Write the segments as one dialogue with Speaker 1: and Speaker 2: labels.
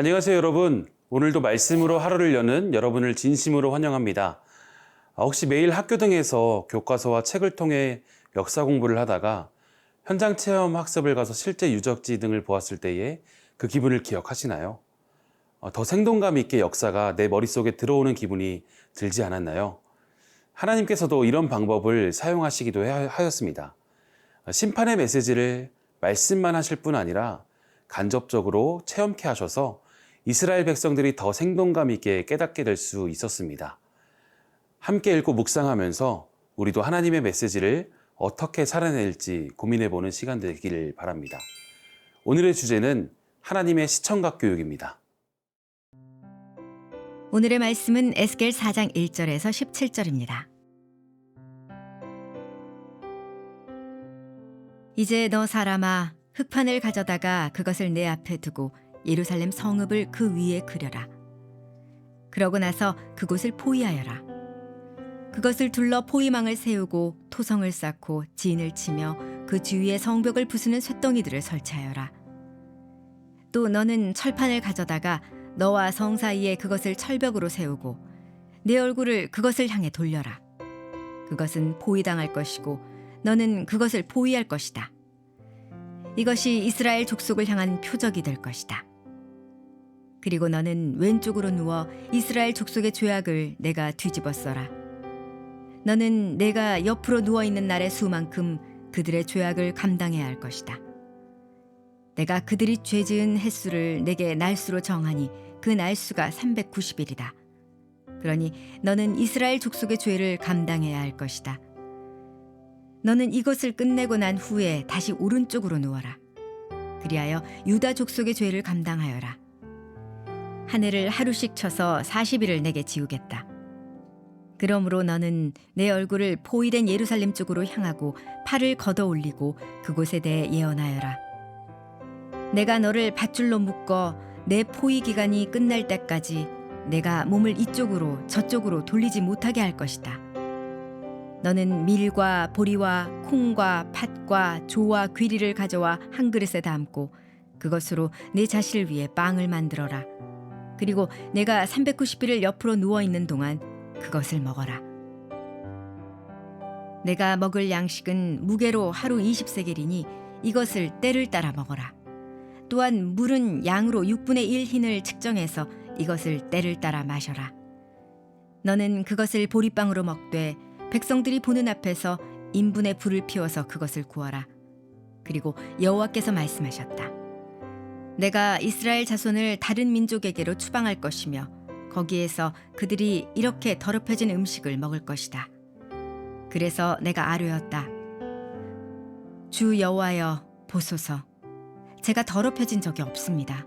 Speaker 1: 안녕하세요, 여러분. 오늘도 말씀으로 하루를 여는 여러분을 진심으로 환영합니다. 혹시 매일 학교 등에서 교과서와 책을 통해 역사 공부를 하다가 현장 체험 학습을 가서 실제 유적지 등을 보았을 때의 그 기분을 기억하시나요? 더 생동감 있게 역사가 내 머릿속에 들어오는 기분이 들지 않았나요? 하나님께서도 이런 방법을 사용하시기도 하였습니다. 심판의 메시지를 말씀만 하실 뿐 아니라 간접적으로 체험케 하셔서 이스라엘 백성들이 더 생동감 있게 깨닫게 될 수 있었습니다. 함께 읽고 묵상하면서 우리도 하나님의 메시지를 어떻게 살아낼지 고민해보는 시간 되기를 바랍니다. 오늘의 주제는 하나님의 시청각 교육입니다.
Speaker 2: 오늘의 말씀은 에스겔 4장 1절에서 17절입니다. 이제 너 사람아, 흙판을 가져다가 그것을 내 앞에 두고 예루살렘 성읍을 그 위에 그려라. 그러고 나서 그곳을 포위하여라. 그것을 둘러 포위망을 세우고 토성을 쌓고 진을 치며 그 주위에 성벽을 부수는 쇳덩이들을 설치하여라. 또 너는 철판을 가져다가 너와 성 사이에 그것을 철벽으로 세우고 내 얼굴을 그것을 향해 돌려라. 그것은 포위당할 것이고 너는 그것을 포위할 것이다. 이것이 이스라엘 족속을 향한 표적이 될 것이다. 그리고 너는 왼쪽으로 누워 이스라엘 족속의 죄악을 내가 뒤집어 써라. 너는 내가 옆으로 누워있는 날의 수만큼 그들의 죄악을 감당해야 할 것이다. 내가 그들이 죄 지은 횟수를 내게 날수로 정하니 그 날수가 390일이다. 그러니 너는 이스라엘 족속의 죄를 감당해야 할 것이다. 너는 이것을 끝내고 난 후에 다시 오른쪽으로 누워라. 그리하여 유다 족속의 죄를 감당하여라. 한 해를 하루씩 쳐서 40일을 내게 지우겠다. 그러므로 너는 내 얼굴을 포위된 예루살렘 쪽으로 향하고 팔을 걷어 올리고 그곳에 대해 예언하여라. 내가 너를 밧줄로 묶어 내 포위 기간이 끝날 때까지 내가 몸을 이쪽으로 저쪽으로 돌리지 못하게 할 것이다. 너는 밀과 보리와 콩과 팥과 조와 귀리를 가져와 한 그릇에 담고 그것으로 내 자신을 위해 빵을 만들어라. 그리고 내가 390일을 옆으로 누워있는 동안 그것을 먹어라. 내가 먹을 양식은 무게로 하루 20세겔이니 이것을 때를 따라 먹어라. 또한 물은 양으로 6분의 1 흰을 측정해서 이것을 때를 따라 마셔라. 너는 그것을 보리빵으로 먹되 백성들이 보는 앞에서 인분의 불을 피워서 그것을 구워라. 그리고 여호와께서 말씀하셨다. 내가 이스라엘 자손을 다른 민족에게로 추방할 것이며 거기에서 그들이 이렇게 더럽혀진 음식을 먹을 것이다. 그래서 내가 아뢰었다. 주 여호와여 보소서. 제가 더럽혀진 적이 없습니다.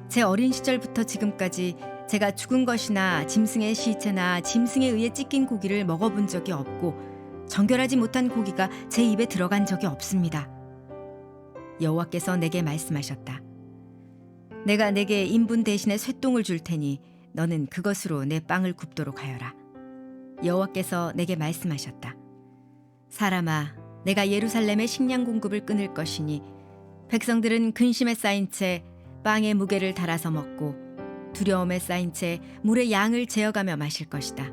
Speaker 2: 제 어린 시절부터 지금까지 제가 죽은 것이나 짐승의 시체나 짐승에 의해 찢긴 고기를 먹어본 적이 없고 정결하지 못한 고기가 제 입에 들어간 적이 없습니다. 여호와께서 내게 말씀하셨다. 내가 내게 인분 대신에 쇠똥을 줄 테니 너는 그것으로 내 빵을 굽도록 하여라. 여호와께서 내게 말씀하셨다. 사람아, 내가 예루살렘의 식량 공급을 끊을 것이니 백성들은 근심에 쌓인 채 빵의 무게를 달아서 먹고 두려움에 쌓인 채 물의 양을 재어가며 마실 것이다.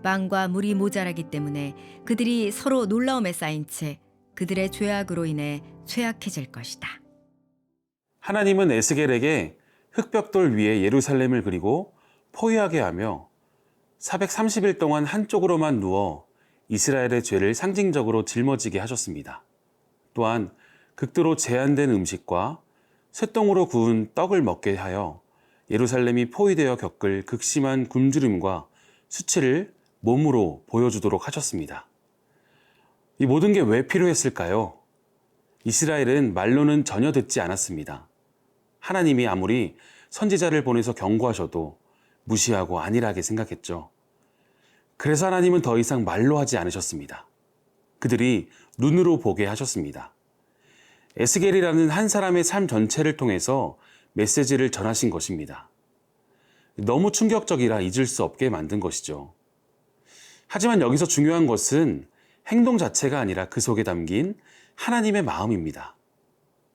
Speaker 2: 빵과 물이 모자라기 때문에 그들이 서로 놀라움에 쌓인 채 그들의 죄악으로 인해 쇠약해질 것이다.
Speaker 1: 하나님은 에스겔에게 흙벽돌 위에 예루살렘을 그리고 포위하게 하며 430일 동안 한쪽으로만 누워 이스라엘의 죄를 상징적으로 짊어지게 하셨습니다. 또한 극도로 제한된 음식과 쇠똥으로 구운 떡을 먹게 하여 예루살렘이 포위되어 겪을 극심한 굶주림과 수치를 몸으로 보여주도록 하셨습니다. 이 모든 게 왜 필요했을까요? 이스라엘은 말로는 전혀 듣지 않았습니다. 하나님이 아무리 선지자를 보내서 경고하셔도 무시하고 안일하게 생각했죠. 그래서 하나님은 더 이상 말로 하지 않으셨습니다. 그들이 눈으로 보게 하셨습니다. 에스겔이라는 한 사람의 삶 전체를 통해서 메시지를 전하신 것입니다. 너무 충격적이라 잊을 수 없게 만든 것이죠. 하지만 여기서 중요한 것은 행동 자체가 아니라 그 속에 담긴 하나님의 마음입니다.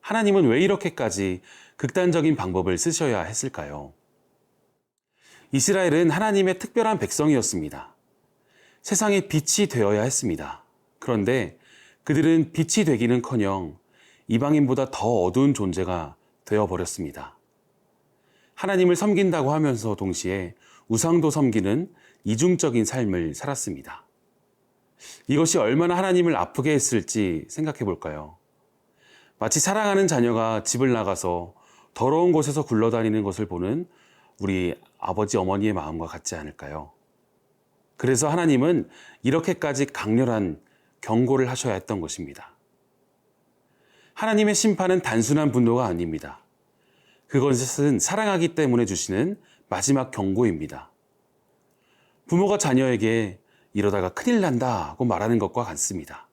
Speaker 1: 하나님은 왜 이렇게까지 극단적인 방법을 쓰셔야 했을까요? 이스라엘은 하나님의 특별한 백성이었습니다. 세상의 빛이 되어야 했습니다. 그런데 그들은 빛이 되기는커녕 이방인보다 더 어두운 존재가 되어버렸습니다. 하나님을 섬긴다고 하면서 동시에 우상도 섬기는 이중적인 삶을 살았습니다. 이것이 얼마나 하나님을 아프게 했을지 생각해 볼까요? 마치 사랑하는 자녀가 집을 나가서 더러운 곳에서 굴러다니는 것을 보는 우리 아버지 어머니의 마음과 같지 않을까요? 그래서 하나님은 이렇게까지 강렬한 경고를 하셔야 했던 것입니다. 하나님의 심판은 단순한 분노가 아닙니다. 그것은 사랑하기 때문에 주시는 마지막 경고입니다. 부모가 자녀에게 이러다가 큰일 난다고 말하는 것과 같습니다.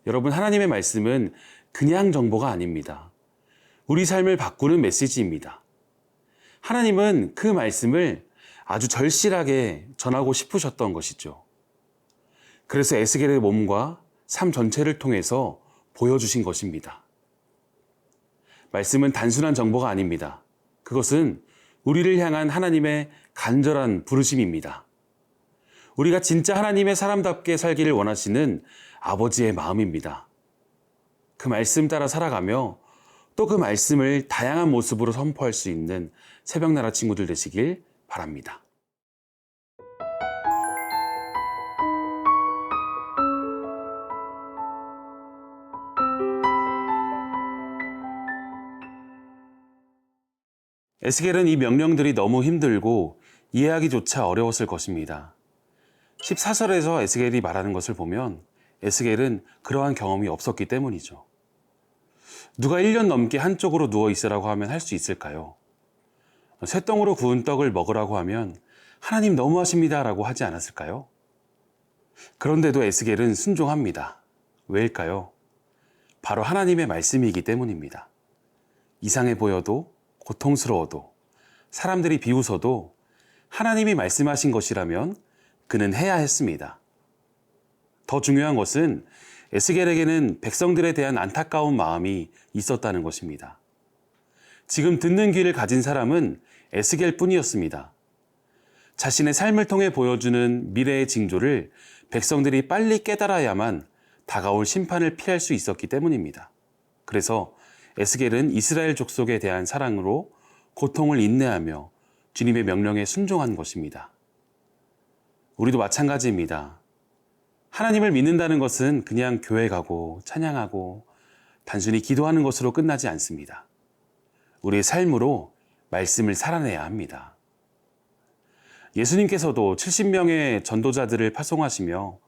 Speaker 1: 여러분, 하나님의 말씀은 그냥 정보가 아닙니다. 우리 삶을 바꾸는 메시지입니다. 하나님은 그 말씀을 아주 절실하게 전하고 싶으셨던 것이죠. 그래서 에스겔의 몸과 삶 전체를 통해서 보여주신 것입니다. 말씀은 단순한 정보가 아닙니다. 그것은 우리를 향한 하나님의 간절한 부르심입니다. 우리가 진짜 하나님의 사람답게 살기를 원하시는 아버지의 마음입니다. 그 말씀 따라 살아가며 또 그 말씀을 다양한 모습으로 선포할 수 있는 새벽나라 친구들 되시길 바랍니다. 에스겔은 이 명령들이 너무 힘들고 이해하기조차 어려웠을 것입니다. 14절에서 에스겔이 말하는 것을 보면 에스겔은 그러한 경험이 없었기 때문이죠. 누가 1년 넘게 한쪽으로 누워 있으라고 하면 할 수 있을까요? 쇠떡으로 구운 떡을 먹으라고 하면 하나님 너무하십니다 라고 하지 않았을까요? 그런데도 에스겔은 순종합니다. 왜일까요? 바로 하나님의 말씀이기 때문입니다. 이상해 보여도 고통스러워도 사람들이 비웃어도 하나님이 말씀하신 것이라면 그는 해야 했습니다. 더 중요한 것은 에스겔에게는 백성들에 대한 안타까운 마음이 있었다는 것입니다. 지금 듣는 귀를 가진 사람은 에스겔 뿐이었습니다. 자신의 삶을 통해 보여주는 미래의 징조를 백성들이 빨리 깨달아야만 다가올 심판을 피할 수 있었기 때문입니다. 그래서 에스겔은 이스라엘 족속에 대한 사랑으로 고통을 인내하며 주님의 명령에 순종한 것입니다. 우리도 마찬가지입니다. 하나님을 믿는다는 것은 그냥 교회 가고 찬양하고 단순히 기도하는 것으로 끝나지 않습니다. 우리의 삶으로 말씀을 살아내야 합니다. 예수님께서도 70명의 전도자들을 파송하시며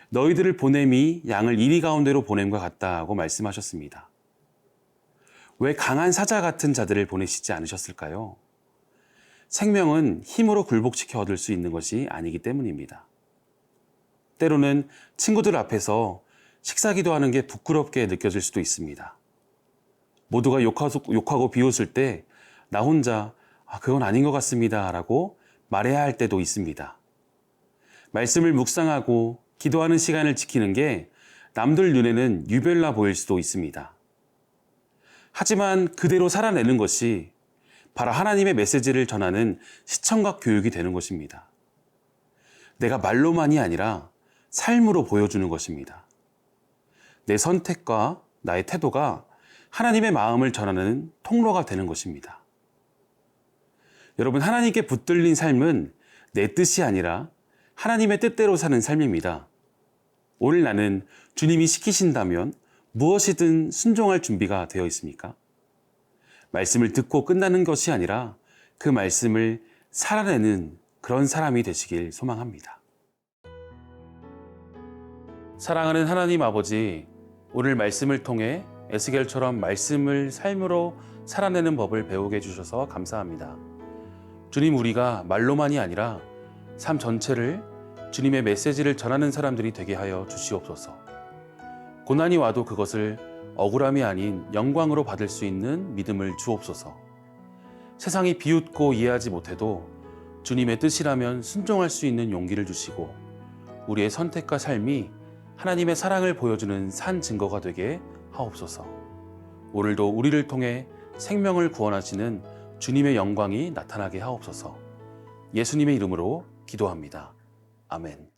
Speaker 1: 너희들을 보냄이 양을 이리 가운데로 보냄과 같다고 말씀하셨습니다. 왜 강한 사자 같은 자들을 보내시지 않으셨을까요? 생명은 힘으로 굴복시켜 얻을 수 있는 것이 아니기 때문입니다. 때로는 친구들 앞에서 식사기도 하는 게 부끄럽게 느껴질 수도 있습니다. 모두가 욕하고 비웃을 때 나 혼자 그건 아닌 것 같습니다 라고 말해야 할 때도 있습니다. 말씀을 묵상하고 기도하는 시간을 지키는 게 남들 눈에는 유별나 보일 수도 있습니다. 하지만 그대로 살아내는 것이 바로 하나님의 메시지를 전하는 시청각 교육이 되는 것입니다. 내가 말로만이 아니라 삶으로 보여주는 것입니다. 내 선택과 나의 태도가 하나님의 마음을 전하는 통로가 되는 것입니다. 여러분, 하나님께 붙들린 삶은 내 뜻이 아니라 하나님의 뜻대로 사는 삶입니다. 오늘 나는 주님이 시키신다면 무엇이든 순종할 준비가 되어 있습니까? 말씀을 듣고 끝나는 것이 아니라 그 말씀을 살아내는 그런 사람이 되시길 소망합니다. 사랑하는 하나님 아버지, 오늘 말씀을 통해 에스겔처럼 말씀을 삶으로 살아내는 법을 배우게 해주셔서 감사합니다. 주님, 우리가 말로만이 아니라 삶 전체를 주님의 메시지를 전하는 사람들이 되게 하여 주시옵소서. 고난이 와도 그것을 억울함이 아닌 영광으로 받을 수 있는 믿음을 주옵소서. 세상이 비웃고 이해하지 못해도 주님의 뜻이라면 순종할 수 있는 용기를 주시고 우리의 선택과 삶이 하나님의 사랑을 보여주는 산 증거가 되게 하옵소서. 오늘도 우리를 통해 생명을 구원하시는 주님의 영광이 나타나게 하옵소서. 예수님의 이름으로 기도합니다. 아멘.